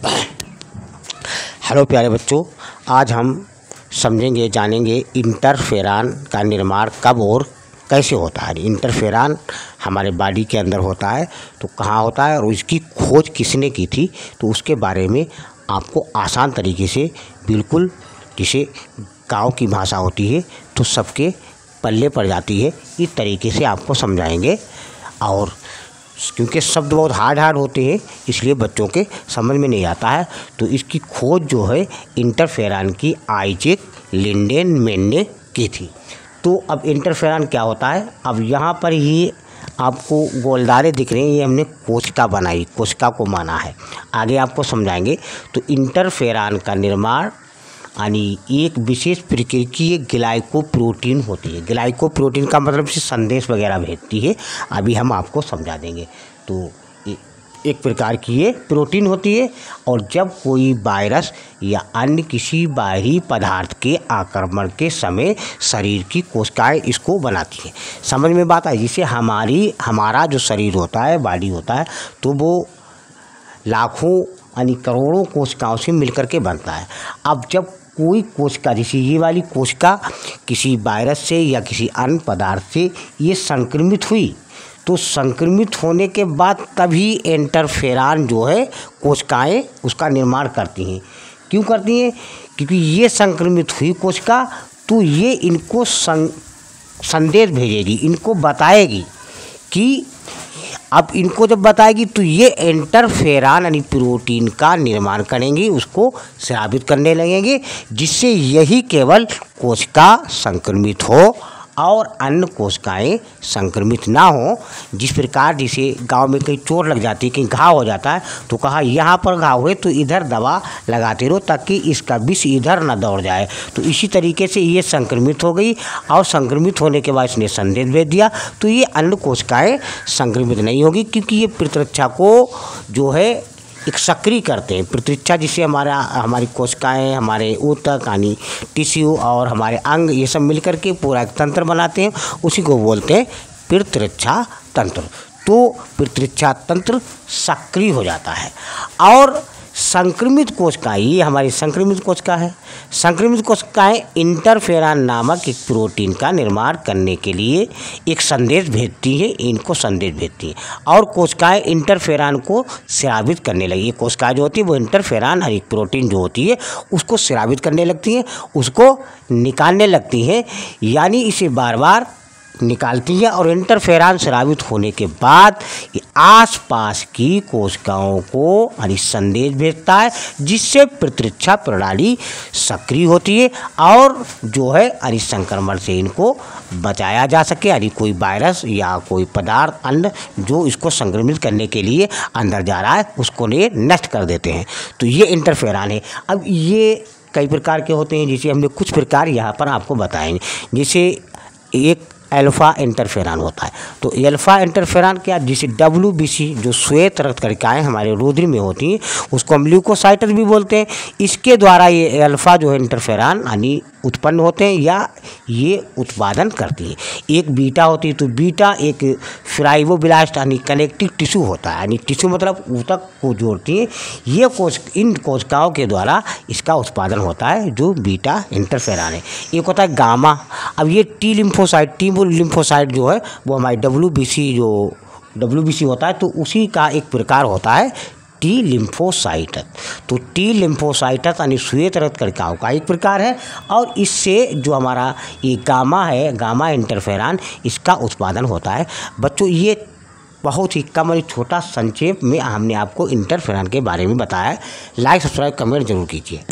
Hello प्यारे बच्चों, आज हम समझेंगे जानेंगे इंटरफेरॉन का निर्माण कब और कैसे होता है। इंटरफेरॉन हमारे बॉडी के अंदर होता है, तो कहाँ होता है और इसकी खोज किसने की थी, तो उसके बारे में आपको आसान तरीके से, बिल्कुल जिसे गांव की भाषा होती है तो सबके पल्ले पड़ जाती है, इस तरीके से आपको समझाएंगे। और क्योंकि शब्द बहुत हार्ड होते हैं इसलिए बच्चों के समझ में नहीं आता है। तो इसकी खोज जो है इंटरफेरॉन की आइजैक लिंडेनमैन ने की थी। तो अब इंटरफेरॉन क्या होता है, अब यहाँ पर ही आपको गोलदारे दिख रहे हैं, ये हमने कोशिका बनाई, कोशिका को माना है, आगे आपको समझाएंगे। तो इंटरफेरॉन का निर्माण यानी एक विशेष प्रकृति की ग्लाइकोप्रोटीन होती है। ग्लाइकोप्रोटीन का मतलब से संदेश वगैरह भेजती है, अभी हम आपको समझा देंगे। तो एक प्रकार की ये प्रोटीन होती है, और जब कोई वायरस या अन्य किसी बाहरी पदार्थ के आक्रमण के समय शरीर की कोशिकाएं इसको बनाती हैं। समझ में बात आई। जिसे हमारा जो शरीर होता है, बॉडी होता है, तो वो लाखों यानी करोड़ों कोशिकाओं से मिलकर के बनता है। अब जब कोई कोशिका, जैसे ये वाली कोशिका किसी वायरस से या किसी अन्य पदार्थ से ये संक्रमित हुई, तो संक्रमित होने के बाद तभी इंटरफेरॉन जो है कोशिकाएं उसका निर्माण करती हैं। क्यों करती हैं? क्योंकि ये संक्रमित हुई कोशिका तो ये इनको संदेश भेजेगी, इनको बताएगी कि अब इनको जब बताएगी तो ये इंटरफेरॉन यानी प्रोटीन का निर्माण करेंगी, उसको स्रावित करने लगेंगे, जिससे यही केवल कोशिका संक्रमित हो और अन्य कोशिकाएं संक्रमित ना हो। जिस प्रकार जैसे गांव में कहीं चोट लग जाती है, कहीं घाव हो जाता है, तो कहा यहाँ पर घाव हुए तो इधर दवा लगाते रहो ताकि इसका विष इधर ना दौड़ जाए। तो इसी तरीके से ये संक्रमित हो गई, और संक्रमित होने के बाद इसने संदेश भेज दिया, तो ये अन्य कोशिकाएं संक्रमित नहीं होगी, क्योंकि ये प्रतिरक्षा को जो है एक सक्रिय करते हैं। प्रतिरक्षा जिसे हमारी कोशिकाएं, हमारे ऊतक यानी टिश्यू और हमारे अंग, ये सब मिलकर के पूरा एक तंत्र बनाते हैं, उसी को बोलते हैं प्रतिरक्षा तंत्र। तो प्रतिरक्षा तंत्र सक्रिय हो जाता है, और संक्रमित कोशिकाएं, ये हमारी संक्रमित कोशिका है, संक्रमित कोशिकाएं इंटरफेरॉन नामक एक प्रोटीन का निर्माण करने के लिए एक संदेश भेजती है, इनको संदेश भेजती है, और कोशिकाएं इंटरफेरॉन को स्रावित करने लगी। ये कोशिकाएं जो होती है वो इंटरफेरॉन एक प्रोटीन जो होती है उसको स्रावित करने लगती हैं, उसको निकालने लगती हैं, यानी इसे बार बार निकालती है। और इंटरफेरॉन स्रावित होने के बाद ये आसपास की कोशिकाओं को यानी संदेश भेजता है, जिससे प्रतिरक्षा प्रणाली सक्रिय होती है, और जो है यानी संक्रमण से इनको बचाया जा सके, यानी कोई वायरस या कोई पदार्थ अन्य जो इसको संक्रमित करने के लिए अंदर जा रहा है उसको ये नष्ट कर देते हैं। तो ये इंटरफेरॉन है। अब ये कई प्रकार के होते हैं, जिसे हमने कुछ प्रकार यहाँ पर आपको बताएंगे। जैसे एक अल्फा इंटरफेरॉन होता है। तो अल्फा इंटरफेरॉन क्या, जिसे WBC जो श्वेत रक्त कणिकाएं हमारे रुधिर में होती हैं उसको हम ल्यूकोसाइट्स भी बोलते हैं। इसके द्वारा ये अल्फा जो है इंटरफेरॉन यानी उत्पन्न होते हैं या ये उत्पादन करती है। एक बीटा होती है, तो बीटा एक फाइब्रोब्लास्ट यानी कनेक्टिव टिश्यू होता है, यानी टिश्यू मतलब ऊतक को जोड़ती है। ये इन कोशिकाओं के द्वारा इसका उत्पादन होता है, जो बीटा इंटरफेरॉन है। एक होता है गामा। अब ये टी लिम्फोसाइट जो है वो हमारी WBC होता है, तो उसी का एक प्रकार होता है टी लिम्फोसाइट। तो टी लिम्फोसाइट यानी श्वेत रक्त कणिकाओं का एक प्रकार है, और इससे जो हमारा ये गामा है, गामा इंटरफेरॉन, इसका उत्पादन होता है। बच्चों, ये बहुत ही कम और छोटा संक्षेप में हमने आपको इंटरफेरॉन के बारे में बताया। लाइक, सब्सक्राइब, कमेंट जरूर कीजिए।